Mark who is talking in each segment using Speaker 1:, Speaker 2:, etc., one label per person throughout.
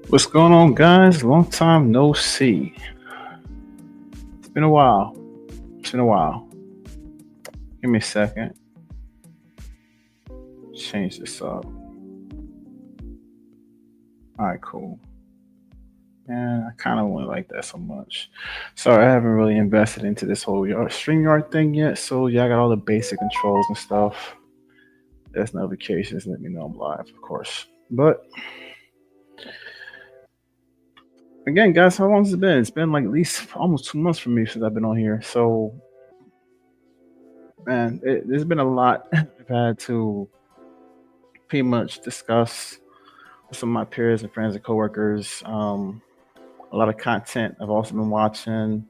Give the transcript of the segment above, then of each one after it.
Speaker 1: What's going on, guys? Long time no see. It's been a while. It's been a while. Give me a second. Change this up. All right, cool. Man, I kind of wouldn't like that so much. Sorry, I haven't really invested into this whole StreamYard thing yet. So yeah, I got all the basic controls and stuff. There's notifications. Let me know I'm live, of course. But again, guys, how long has it been? It's been like at least almost 2 months for me since I've been on here. So man, there's been a lot I've had to pretty much discuss with some of my peers and friends and coworkers. A lot of content I've also been watching,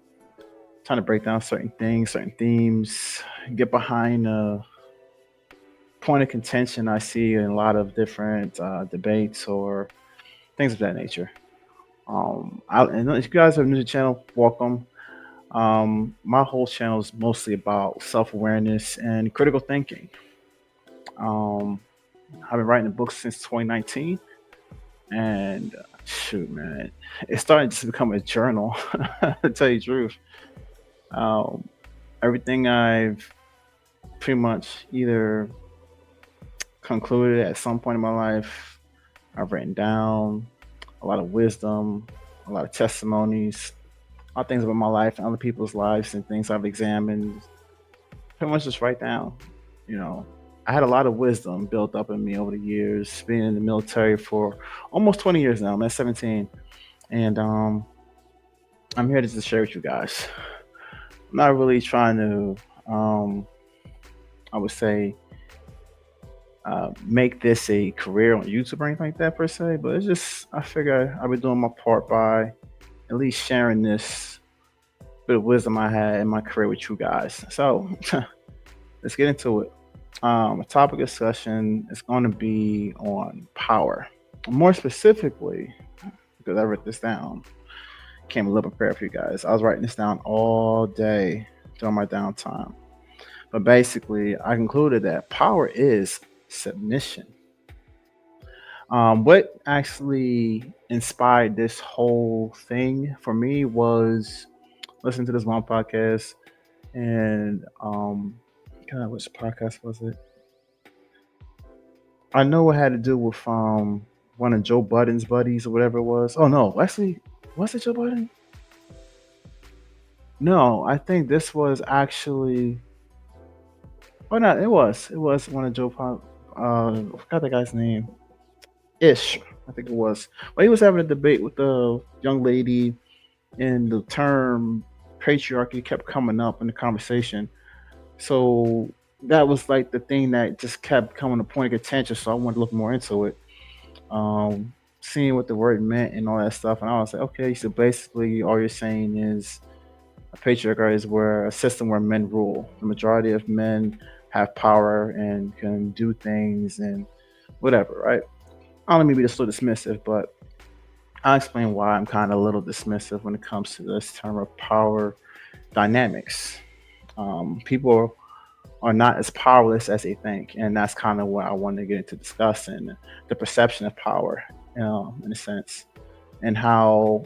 Speaker 1: trying to break down certain things, certain themes, get behind a point of contention I see in a lot of different debates or things of that nature. And if you guys are new to the channel, welcome. My whole channel is mostly about self awareness and critical thinking. Um, I've been writing books since 2019, and shoot, man, it's starting to become a journal. To tell you the truth, um, everything I've pretty much either concluded at some point in my life, I've written down a lot of wisdom, a lot of testimonies, all things about my life and other people's lives and things I've examined. Pretty much just write down. You know, I had a lot of wisdom built up in me over the years, being in the military for almost 20 years now. I'm at 17, and I'm here to just share with you guys. I'm not really trying to, I would say, make this a career on YouTube or anything like that per se, but it's just I figure I'll be doing my part by at least sharing this bit of wisdom I had in my career with you guys. So let's get into it. A topic discussion is going to be on power. More specifically, because I wrote this down, came a little prepared for you guys. I was writing this down all day during my downtime. But basically, I concluded that power is submission. What actually inspired this whole thing for me was listening to this one podcast, and God, which podcast was it? I know it had to do with one of Joe Budden's buddies or whatever it was. Oh no, actually, was it Joe Budden? No, I think this was actually. Oh no, it was one of I forgot the guy's name. Ish, I think it was. Well, he was having a debate with the young lady, and the term patriarchy kept coming up in the conversation. So that was like the thing that just kept coming to point of contention. So I wanted to look more into it, seeing what the word meant and all that stuff. And I was like, okay, so basically all you're saying is a patriarchy is where a system where men rule. The majority of men have power and can do things and whatever, right? I don't mean to be so dismissive, but I'll explain why I'm kind of a little dismissive when it comes to this term of power dynamics. People are not as powerless as they think, and that's kind of what I wanted to get into discussing the perception of power, in a sense, and how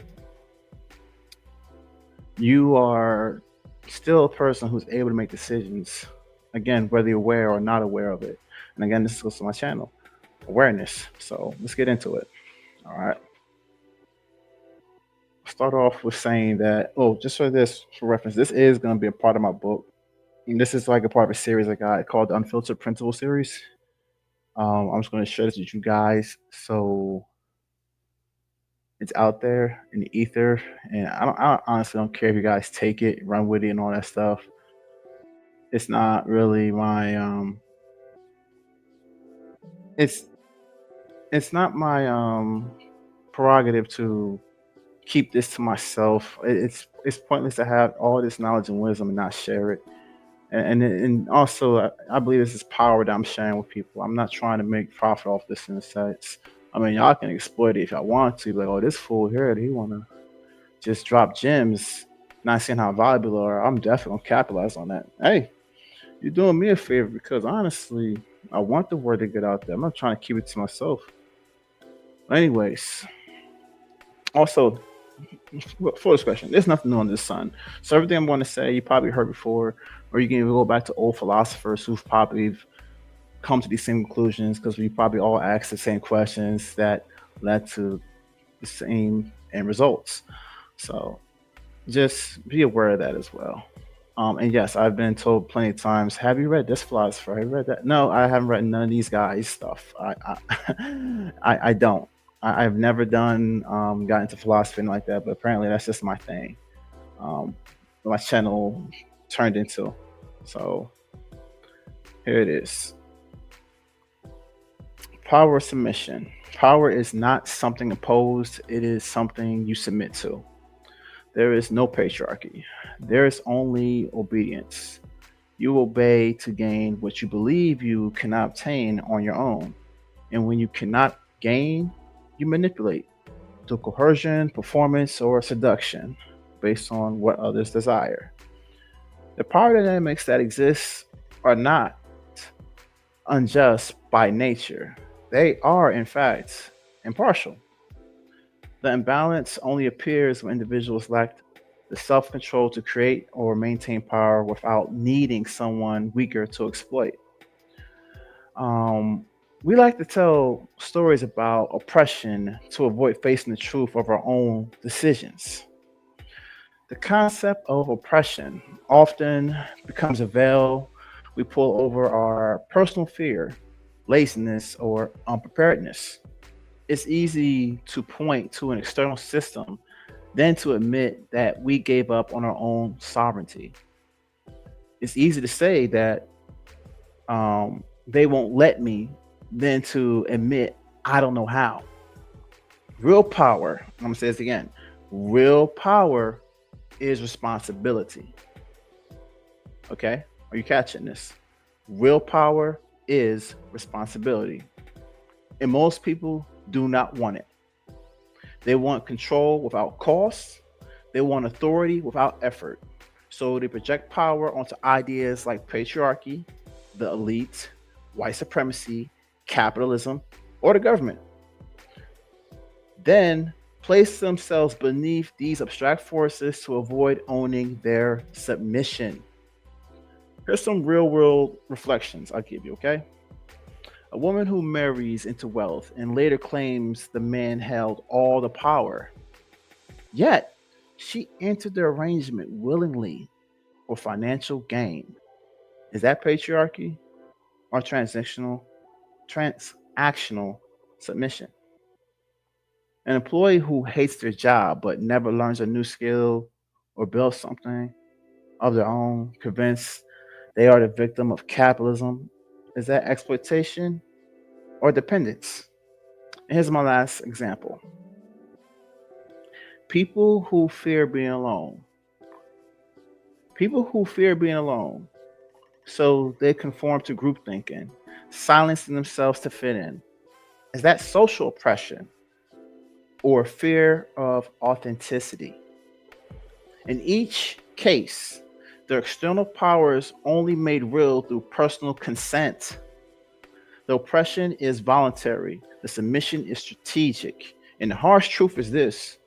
Speaker 1: you are still a person who's able to make decisions. Again, whether you're aware or not aware of it. And again, this goes to my channel, awareness. So let's get into it. All right. Start off with saying that, oh, just for this for reference, this is going to be a part of my book. And this is like a part of a series I got called the Unfiltered Principle series. I'm just going to share this with you guys so it's out there in the ether. And I honestly don't care if you guys take it, run with it, and all that stuff. It's not really my it's it's not my prerogative to keep this to myself. It's pointless to have all this knowledge and wisdom and not share it. And also, I believe this is power that I'm sharing with people. I'm not trying to make profit off this in a sense. I mean, y'all can exploit it if y'all want to. Like, oh, this fool here, he wanna just drop gems, not seeing how valuable they are. I'm definitely gonna capitalize on that. Hey, you're doing me a favor because honestly, I want the word to get out there. I'm not trying to keep it to myself. Anyways, Also, full discretion, there's nothing new under the sun. So everything I'm going to say, you probably heard before, or you can even go back to old philosophers who've probably come to these same conclusions because we probably all asked the same questions that led to the same end results. So just be aware of that as well. And yes, I've been told plenty of times, "Have you read this philosopher? Have you read that?" No, I haven't read none of these guys' stuff. I don't. I've never done got into philosophy and like that, but apparently that's just my thing. Um, my channel turned into. So here it is. Power submission. Power is not something imposed; it is something you submit to. There is no patriarchy. There is only obedience. You obey to gain what you believe you cannot obtain on your own. And when you cannot gain, you manipulate through coercion, performance, or seduction based on what others desire. The power dynamics that exist are not unjust by nature, they are, in fact, impartial. The imbalance only appears when individuals lack the self control to create or maintain power without needing someone weaker to exploit. Um, we like to tell stories about oppression to avoid facing the truth of our own decisions. The concept of oppression often becomes a veil we pull over our personal fear, laziness, or unpreparedness. It's easy to point to an external system than to admit that we gave up on our own sovereignty. It's easy to say that they won't let me than to admit I don't know how. Real power, I'm gonna say this again, real power is responsibility. Okay? Are you catching this? Real power is responsibility. And most people do not want it. They want control without cost, they want authority without effort. So they project power onto ideas like patriarchy, the elite, white supremacy, capitalism, or the government. Then place themselves beneath these abstract forces to avoid owning their submission. Here's some real world reflections I'll give you, okay? A woman who marries into wealth and later claims the man held all the power, yet she entered the arrangement willingly for financial gain. Is that patriarchy or transactional submission? An employee who hates their job but never learns a new skill or builds something of their own, convinced they are the victim of capitalism. Is that exploitation or dependence? And here's my last example. People who fear being alone. People who fear being alone. So they conform to group thinking, silencing themselves to fit in. Is that social oppression or fear of authenticity? In each case, the external power is only made real through personal consent. The oppression is voluntary, the submission is strategic. And the harsh truth is this: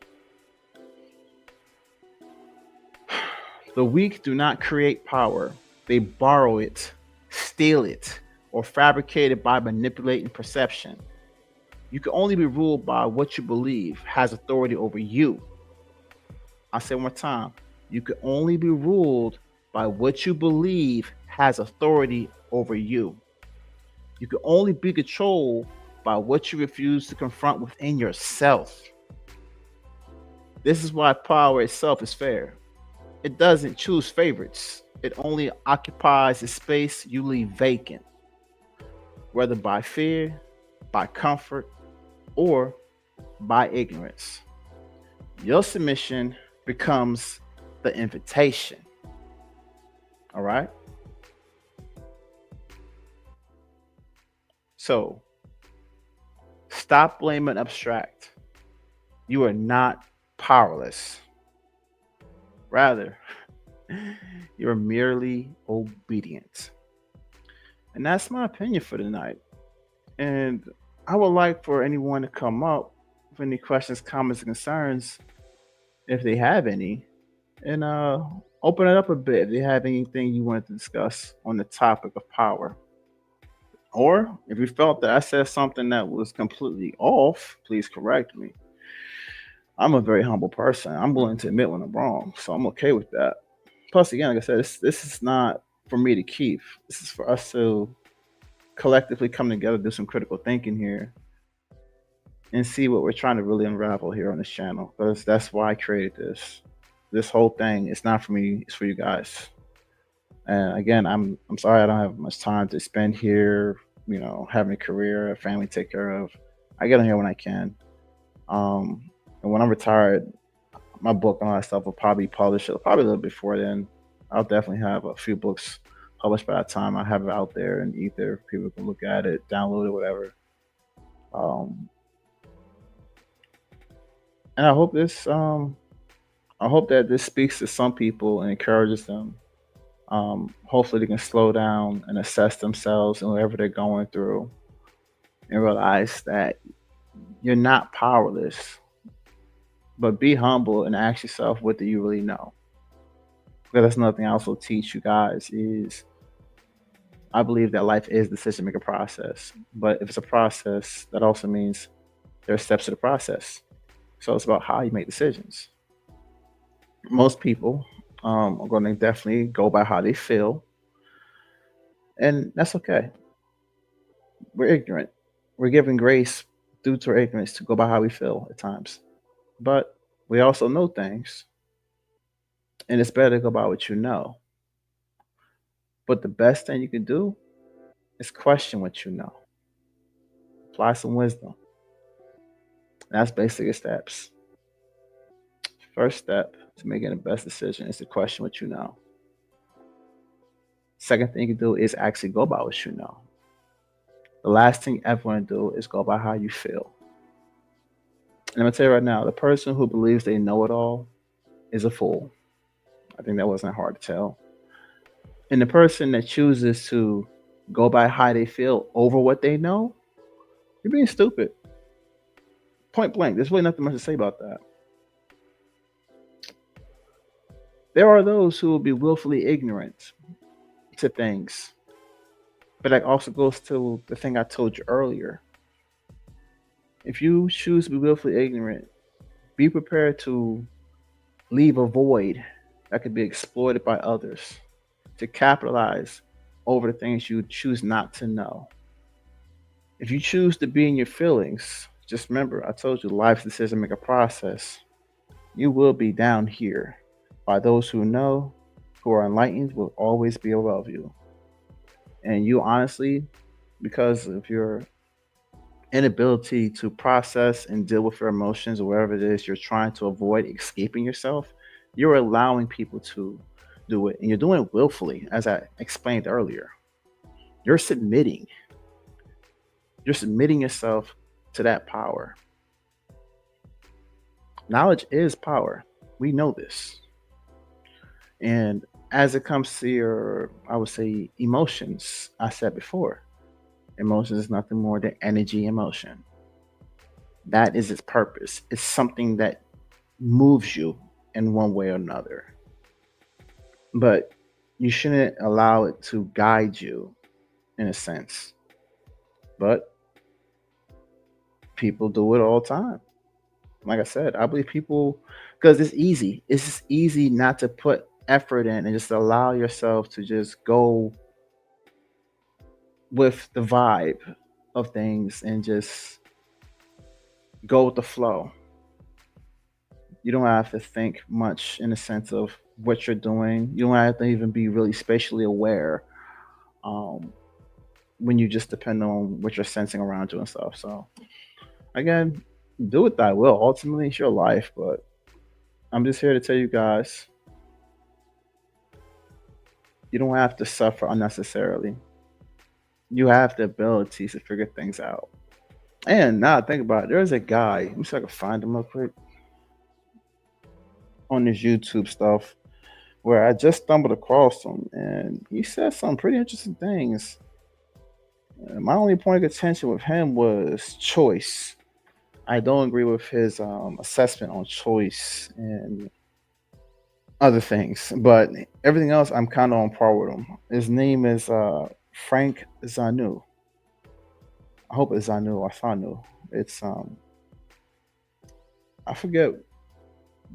Speaker 1: the weak do not create power, they borrow it, steal it, or fabricate it by manipulating perception. You can only be ruled by what you believe has authority over you. I'll say one more time. You can only be ruled by what you believe has authority over you. You can only be controlled by what you refuse to confront within yourself. This is why power itself is fair. It doesn't choose favorites, it only occupies the space you leave vacant, whether by fear, by comfort, or by ignorance. Your submission becomes the invitation. All right? So stop blaming abstract. You are not powerless. Rather, you're merely obedient. And that's my opinion for tonight. And I would like for anyone to come up with any questions, comments, and concerns, if they have any, and open it up a bit if you have anything you wanted to discuss on the topic of power. Or if you felt that I said something that was completely off, please correct me. I'm a very humble person. I'm willing to admit when I'm wrong, so I'm okay with that. Plus, again, like I said, this is not for me to keep. This is for us to collectively come together, do some critical thinking here, and see what we're trying to really unravel here on this channel. Because that's why I created this. This whole thing, it's not for me, it's for you guys. And again, I'm sorry I don't have much time to spend here, having a career, a family to take care of. I get on here when I can. And when I'm retired, my book and all that stuff will probably be published probably a little before then. I'll definitely have a few books published by that time. I have it out there in ether. People can look at it, download it, whatever. And I hope that this speaks to some people and encourages them. Hopefully they can slow down and assess themselves and whatever they're going through and realize that you're not powerless, but be humble and ask yourself, what do you really know? Because that's another thing I also teach you guys is I believe that life is decision making process. But if it's a process, that also means there are steps to the process. So it's about how you make decisions. Most people are going to definitely go by how they feel, and that's okay. We're ignorant. We're given grace due to our ignorance to go by how we feel at times. But we also know things, and it's better to go by what you know. But the best thing you can do is question what you know. Apply some wisdom. That's basically the steps. First step to making the best decision is to question what you know. Second thing you can do is actually go by what you know. The last thing you ever want to do is go by how you feel. And I'm going to tell you right now, the person who believes they know it all is a fool. I think that wasn't hard to tell. And the person that chooses to go by how they feel over what they know, you're being stupid. Point blank. There's really nothing much to say about that. There are those who will be willfully ignorant to things. But that also goes to the thing I told you earlier. If you choose to be willfully ignorant, be prepared to leave a void that could be exploited by others to capitalize over the things you choose not to know. If you choose to be in your feelings, just remember, I told you life's decision making process. You will be down here by those who know, who are enlightened, will always be above you. And you honestly, because of your inability to process and deal with your emotions or whatever it is you're trying to avoid escaping yourself, you're allowing people to do it. And you're doing it willfully, as I explained earlier. You're submitting. You're submitting yourself to that power. Knowledge is power. We know this. And as it comes to your, I would say, emotions, I said before, emotions is nothing more than energy in motion. That is its purpose. It's something that moves you in one way or another. But you shouldn't allow it to guide you in a sense. But people do it all the time. Like I said, I believe people, because it's easy. It's just easy not to put effort in and just allow yourself to just go with the vibe of things and just go with the flow. You don't have to think much in the sense of what you're doing. You don't have to even be really spatially aware when you just depend on what you're sensing around you and stuff. So, again, do what thy will. Ultimately, it's your life, but I'm just here to tell you guys you don't have to suffer unnecessarily. You have the ability to figure things out. And now I think about it, there's a guy, let me see if I can find him real quick on this YouTube stuff where I just stumbled across him and he said some pretty interesting things. My only point of contention with him was choice. I don't agree with his assessment on choice and other things, but everything else I'm kind of on par with him. His name is Frank Zanu. I hope it's Zanu or Sanu. It's I forget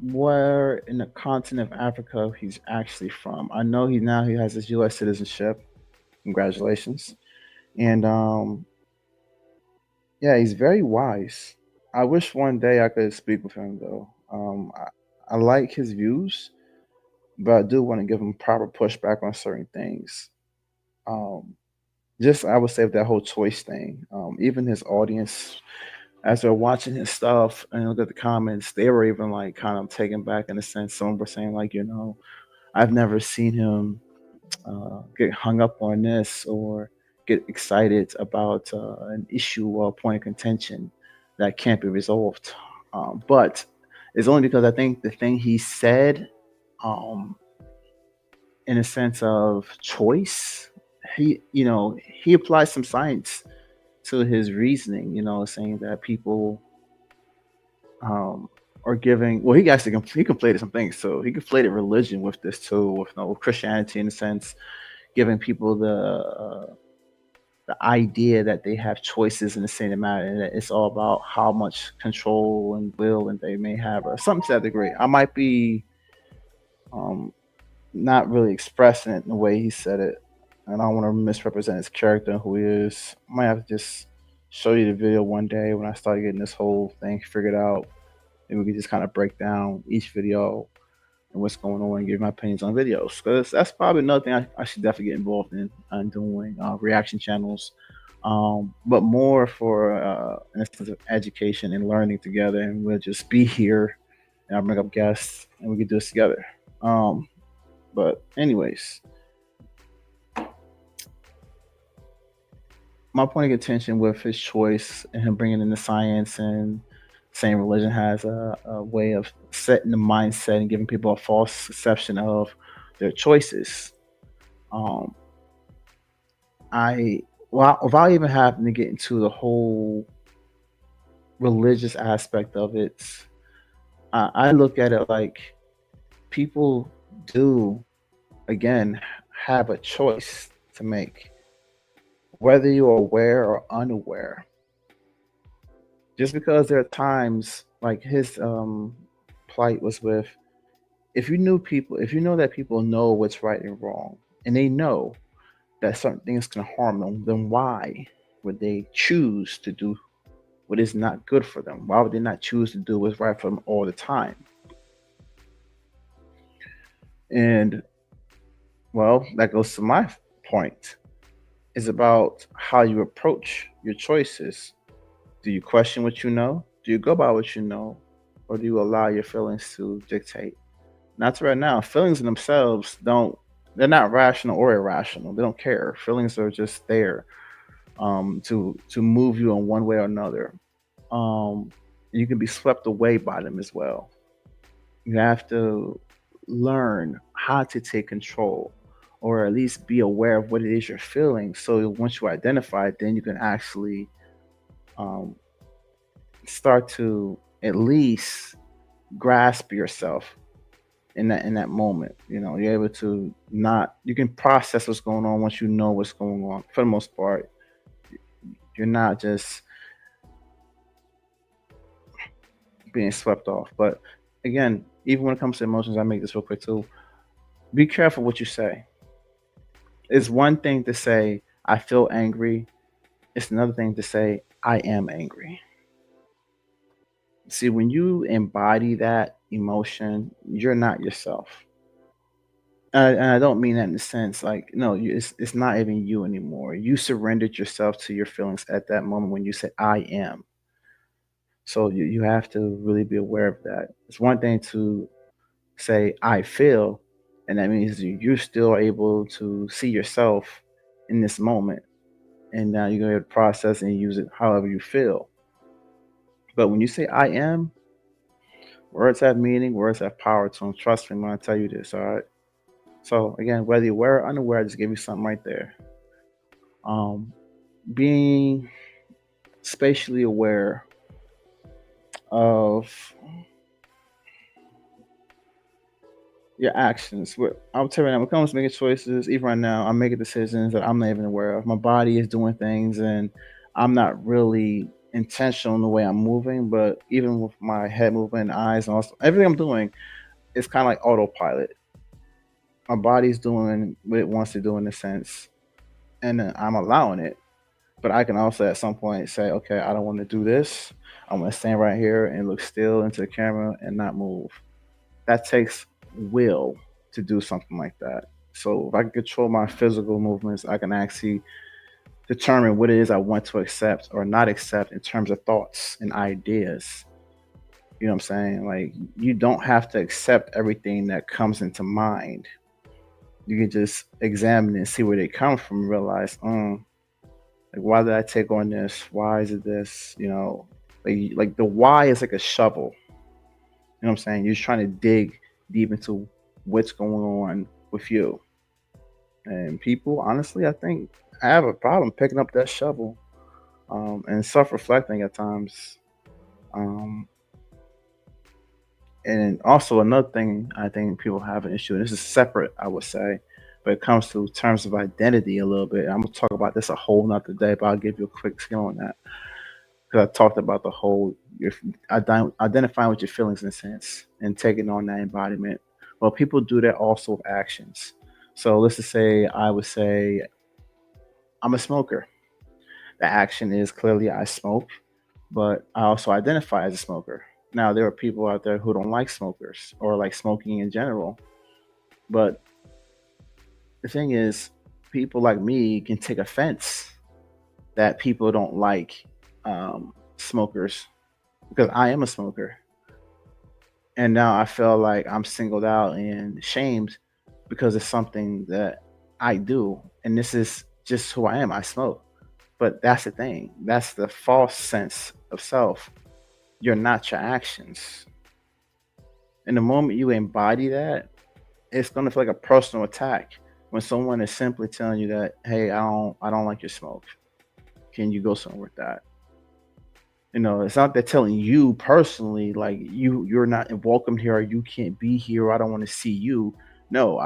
Speaker 1: where in the continent of Africa he's actually from. I know he has his U.S. citizenship. Congratulations. And yeah, he's very wise. I wish one day I could speak with him though. I like his views, but I do want to give him proper pushback on certain things. Um, just I would say with that whole choice thing. Even his audience, as they're watching his stuff and look at the comments, they were even like kind of taken back in a sense. Some were saying like, I've never seen him get hung up on this or get excited about an issue or a point of contention that can't be resolved. But it's only because I think the thing he said, um, in a sense of choice, he applies some science to his reasoning. Saying that people um, are giving. Well, he actually he conflated some things. So he conflated religion with this too, with Christianity in a sense, giving people the idea that they have choices in the same amount, and that it's all about how much control and will and they may have, or something to that degree. I might be um, not really expressing it in the way he said it, and I don't want to misrepresent his character and who he is. I might have to just show you the video one day when I start getting this whole thing figured out, and we can just kind of break down each video and what's going on and give my opinions on videos. Because that's probably another thing I should definitely get involved in doing reaction channels, but more for an instance of education and learning together. And we'll just be here, and I'll bring up guests, and we can do this together. But anyways, my point of contention with his choice and him bringing in the science and saying religion has a way of setting the mindset and giving people a false perception of their choices. Um, I without even having to get into the whole religious aspect of it, I look at it like people do again have a choice to make, whether you're aware or unaware. Just because there are times like his plight was with, if you know that people know what's right and wrong, and they know that certain things can harm them, then why would they choose to do what is not good for them? Why would they not choose to do what's right for them all the time? And well, that goes to my point. It's about how you approach your choices. Do you question what you know? Do you go by what you know? Or do you allow your feelings to dictate? Not to right now. Feelings in themselves they're not rational or irrational. They don't care. Feelings are just there to move you in one way or another. Um, you can be swept away by them as well. You have to learn how to take control or at least be aware of what it is you're feeling. So once you identify it, then you can actually um, start to at least grasp yourself in that moment. You're able to not you can process what's going on once you know what's going on. For the most part, you're not just being swept off. But again, even when it comes to emotions, I make this real quick too. Be careful what you say. It's one thing to say I feel angry. It's another thing to say I am angry. See, when you embody that emotion, you're not yourself. And I don't mean that in the sense like no, it's not even you anymore. You surrendered yourself to your feelings at that moment when you said I am. So you have to really be aware of that. It's one thing to say I feel, and that means you're still able to see yourself in this moment, and now you're going to process and use it however you feel. But when you say I am, words have meaning, words have power to them. Trust me when I tell you this, all right? So again, whether you're aware or unaware, I just give you something right there. Um, being spatially aware of your actions. I'll tell you right now, when it comes to making choices, even right now, I'm making decisions that I'm not even aware of. My body is doing things, and I'm not really intentional in the way I'm moving. But even with my head movement, eyes, and also everything I'm doing, it's kind of like autopilot. My body's doing what it wants to do in a sense, and I'm allowing it. But I can also at some point say, okay, I don't want to do this. I want to stand right here and look still into the camera and not move. That takes will to do something like that. So if I can control my physical movements, I can actually determine what it is I want to accept or not accept in terms of thoughts and ideas. You know what I'm saying? Like you don't have to accept everything that comes into mind. You can just examine and see where they come from and realize, like why did I take on this? Why is it this? Like the why is like a shovel. You know what I'm saying? You're just trying to dig deep into what's going on with you. And people, honestly, I think I have a problem picking up that shovel and self-reflecting at times. Um, and also another thing I think people have an issue, and this is separate, I would say, but it comes to terms of identity a little bit. I'm gonna talk about this a whole nother day, but I'll give you a quick skill on that because I talked about the whole your identifying with your feelings in a sense and taking on that embodiment. Well, people do that also with actions. So let's just say I would say I'm a smoker. The action is clearly I smoke, but I also identify as a smoker. Now there are people out there who don't like smokers or like smoking in general, but the thing is, people like me can take offense that people don't like smokers because I am a smoker. And now I feel like I'm singled out and shamed because it's something that I do, and this is just who I am. I smoke, but that's the thing. That's the false sense of self. You're not your actions. And the moment you embody that, it's gonna feel like a personal attack when someone is simply telling you that, hey, I don't like your smoke. Can you go somewhere with that? It's not that telling you personally, like you're not welcome here or you can't be here or I don't want to see you. No,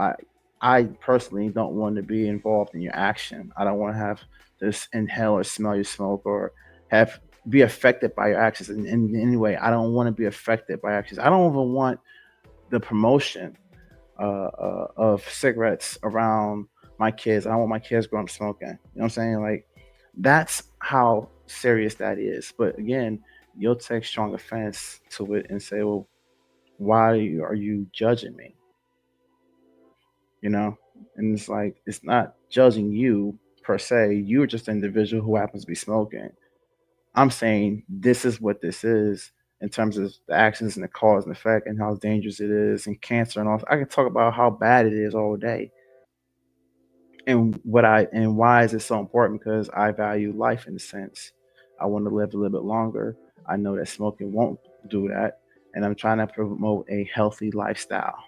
Speaker 1: I personally don't want to be involved in your action. I don't want to have this inhale or smell your smoke or have be affected by your actions in any way. I don't want to be affected by actions. I don't even want the promotion of cigarettes around my kids. I don't want my kids growing up smoking. You know what I'm saying? Like that's how serious that is. But again, you'll take strong offense to it and say, well, why are you judging me? You know? And it's like, it's not judging you per se. You're just an individual who happens to be smoking. I'm saying this is what this is in terms of the actions and the cause and effect and how dangerous it is and cancer and all. I can talk about how bad it is all day and why is it so important because I value life in a sense. I want to live a little bit longer. I know that smoking won't do that, and I'm trying to promote a healthy lifestyle.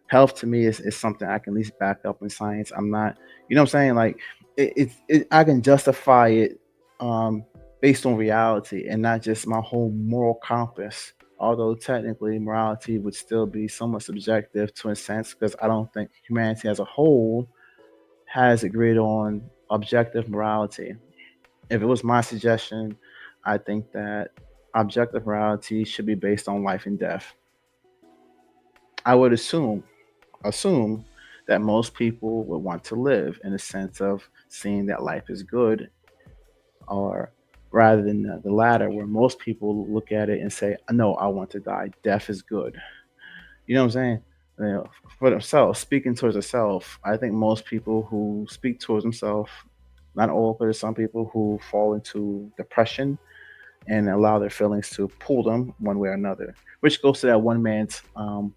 Speaker 1: Health to me is something I can at least back up in science. I'm not, you know what I'm saying? Like I can justify it um, based on reality and not just my whole moral compass. Although technically morality would still be somewhat subjective to a sense because I don't think humanity as a whole has agreed on objective morality. If it was my suggestion, I think that objective morality should be based on life and death. I would assume that most people would want to live in a sense of seeing that life is good, or rather than the latter, where most people look at it and say, "No, I want to die. Death is good." You know what I'm saying? You know, for themselves, speaking towards themselves. I think most people who speak towards themselves, not all, but there's some people who fall into depression and allow their feelings to pull them one way or another, which goes to that one man's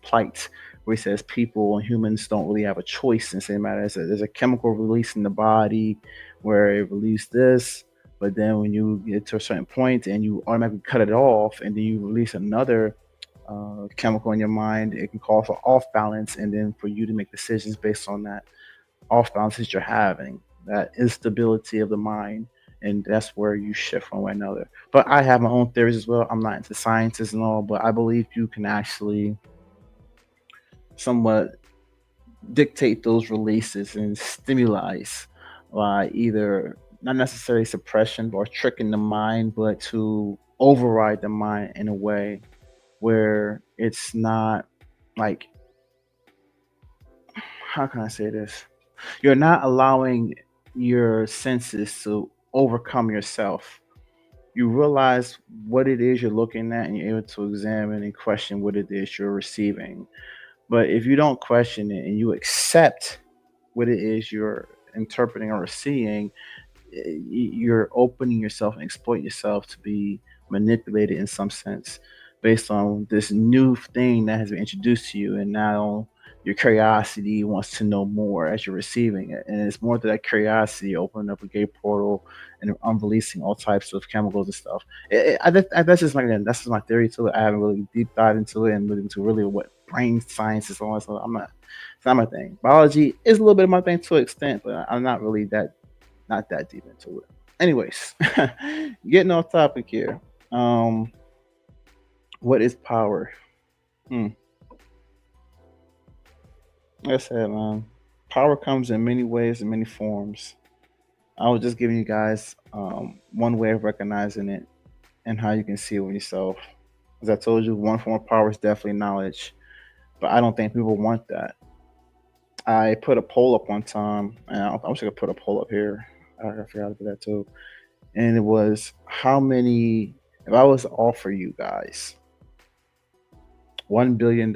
Speaker 1: plight where he says people and humans don't really have a choice in the same matter. There's a chemical release in the body where it releases this, but then when you get to a certain point and you automatically cut it off and then you release another chemical in your mind, it can cause an off balance, and then for you to make decisions based on that off balance that you're having, that instability of the mind, and that's where you shift one way or another. But I have my own theories as well. I'm not into sciences and all, but I believe you can actually somewhat dictate those releases and stimuli by either not necessarily suppression or tricking the mind, but to override the mind in a way where it's not like, how can I say this? You're not allowing your senses to overcome yourself. You realize what it is you're looking at and you're able to examine and question what it is you're receiving. But if you don't question it and you accept what it is you're interpreting or seeing, you're opening yourself and exploiting yourself to be manipulated in some sense based on this new thing that has been introduced to you, and now your curiosity wants to know more as you're receiving it, and it's more to that curiosity opening up a gate portal and releasing all types of chemicals and stuff. That's just my theory to it. I haven't really deep dived into it and looked into really what brain science is all that stuff. It's not my thing. Biology is a little bit of my thing to an extent, but I'm not really not that deep into it. Anyways, getting off topic here. Um, what is power? Hmm. Like I said, power comes in many ways and many forms. I was just giving you guys one way of recognizing it and how you can see it with yourself. As I told you, one form of power is definitely knowledge, but I don't think people want that. I put a poll up one time, and I wish I could put a poll up here. I forgot to do that too. And it was how many, if I was to offer you guys $1 billion,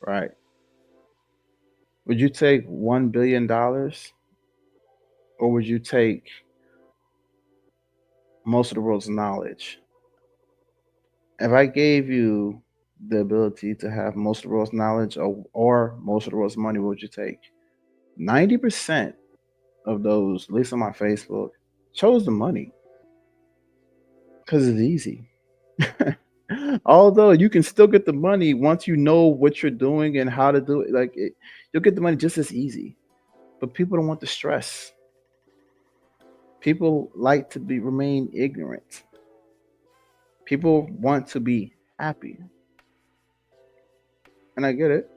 Speaker 1: right? Would you take $1 billion, or would you take most of the world's knowledge? If I gave you the ability to have most of the world's knowledge, or most of the world's money, what would you take? 90% of those, at least on my Facebook, chose the money because it's easy. Although you can still get the money once you know what you're doing and how to do it, you'll get the money just as easy. But people don't want the stress. People like to be remain ignorant. People want to be happy, and I get it.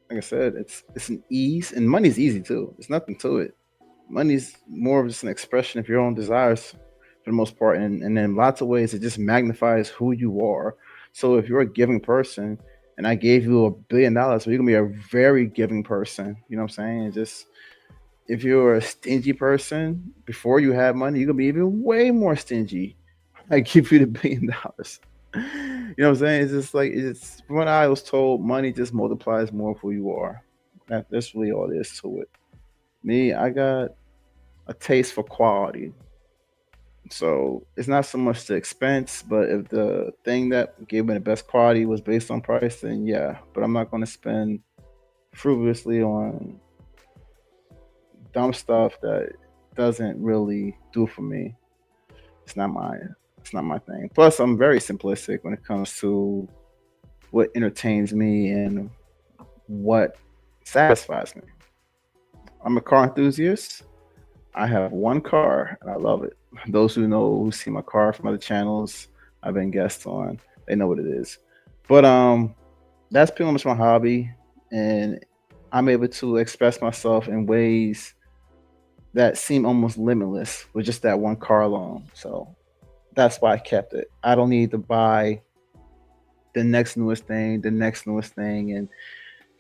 Speaker 1: Like I said, it's an ease, and money's easy too. There's nothing to it. Money's more of just an expression of your own desires for the most part, and in lots of ways, it just magnifies who you are. So if you're a giving person, and I gave you $1 billion, well, you're gonna be a very giving person. You know what I'm saying? It just if you're a stingy person before you have money, you're gonna be even way more stingy. I give you the $1 billion. You know what I'm saying? It's just like it's from what I was told, money just multiplies more of who you are. That's really all there is to it. Me, I got a taste for quality. So it's not so much the expense, but if the thing that gave me the best quality was based on price, then yeah. But I'm not gonna spend frivolously on dumb stuff that doesn't really do for me. It's not my it's not my thing. Plus, I'm very simplistic when it comes to what entertains me and what satisfies me. I'm a car enthusiast. I have one car and I love it. Those who see my car from other channels I've been guests on, they know what it is. But that's pretty much my hobby, and I'm able to express myself in ways that seem almost limitless with just that one car alone. So that's why I kept it. I don't need to buy the next newest thing, and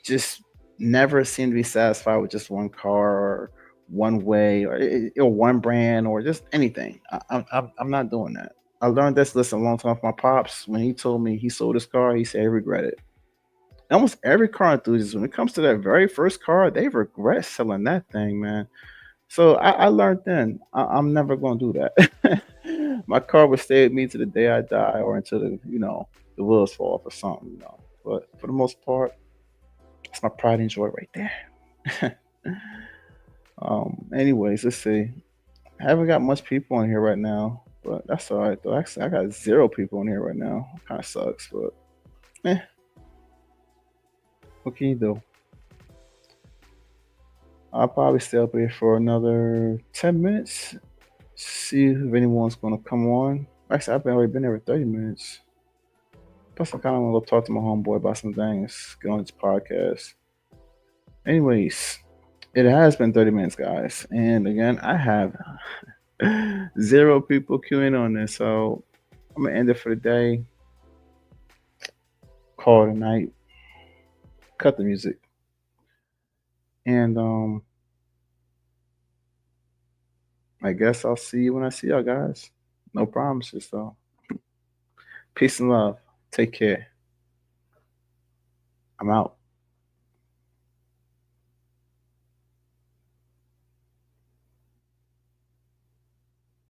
Speaker 1: just never seem to be satisfied with just one car or one way or one brand or just anything. I'm not doing that. I learned this lesson a long time from my pops when he told me he sold his car. He said he regretted it. Almost every car enthusiast, when it comes to that very first car, they regret selling that thing, man. So I learned then I'm never going to do that. My car would stay with me to the day I die or until the wheels fall off or something. But for the most part, it's my pride and joy right there. Anyways, let's see. I haven't got much people on here right now, but that's all right though. Actually, I got 0 people on here right now. Kind of sucks, but eh, what can you do? I'll probably stay up here for another 10 minutes, See if anyone's gonna come on. Actually, I've already been there for 30 minutes. Plus, I kind of want to go talk to my homeboy about some things. Get on this podcast. Anyways, it has been 30 minutes, guys. And again, I have 0 people queuing on this. So I'm going to end it for the day. Call it a night. Cut the music. And I guess I'll see you when I see y'all, guys. No promises, though. Peace and love. Take care. I'm out.